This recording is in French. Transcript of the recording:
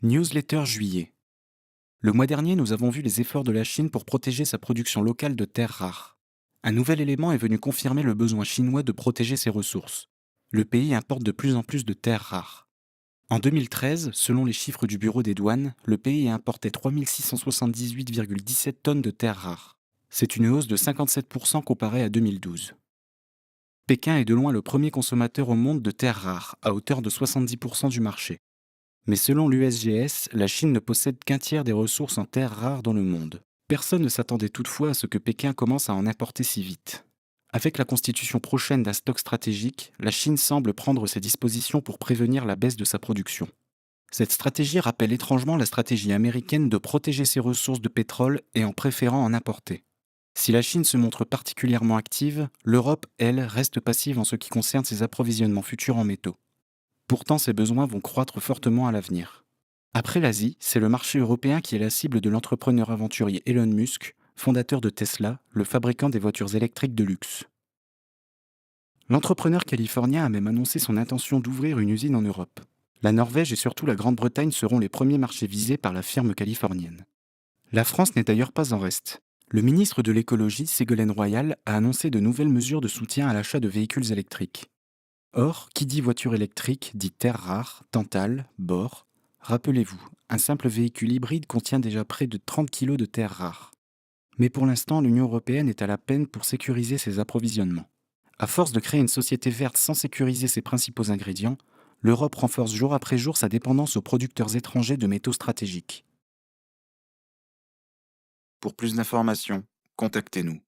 Newsletter juillet. Le mois dernier, nous avons vu les efforts de la Chine pour protéger sa production locale de terres rares. Un nouvel élément est venu confirmer le besoin chinois de protéger ses ressources. Le pays importe de plus en plus de terres rares. En 2013, selon les chiffres du Bureau des douanes, le pays importait 3678,17 tonnes de terres rares. C'est une hausse de 57% comparée à 2012. Pékin est de loin le premier consommateur au monde de terres rares, à hauteur de 70% du marché. Mais selon l'USGS, la Chine ne possède qu'un tiers des ressources en terres rares dans le monde. Personne ne s'attendait toutefois à ce que Pékin commence à en importer si vite. Avec la constitution prochaine d'un stock stratégique, la Chine semble prendre ses dispositions pour prévenir la baisse de sa production. Cette stratégie rappelle étrangement la stratégie américaine de protéger ses ressources de pétrole et en préférant en importer. Si la Chine se montre particulièrement active, l'Europe, elle, reste passive en ce qui concerne ses approvisionnements futurs en métaux. Pourtant, ces besoins vont croître fortement à l'avenir. Après l'Asie, c'est le marché européen qui est la cible de l'entrepreneur aventurier Elon Musk, fondateur de Tesla, le fabricant des voitures électriques de luxe. L'entrepreneur californien a même annoncé son intention d'ouvrir une usine en Europe. La Norvège et surtout la Grande-Bretagne seront les premiers marchés visés par la firme californienne. La France n'est d'ailleurs pas en reste. Le ministre de l'écologie, Ségolène Royal, a annoncé de nouvelles mesures de soutien à l'achat de véhicules électriques. Or, qui dit voiture électrique dit terres rares, tantale, bore. Rappelez-vous, un simple véhicule hybride contient déjà près de 30 kg de terres rares. Mais pour l'instant, l'Union européenne est à la peine pour sécuriser ses approvisionnements. À force de créer une société verte sans sécuriser ses principaux ingrédients, l'Europe renforce jour après jour sa dépendance aux producteurs étrangers de métaux stratégiques. Pour plus d'informations, contactez-nous.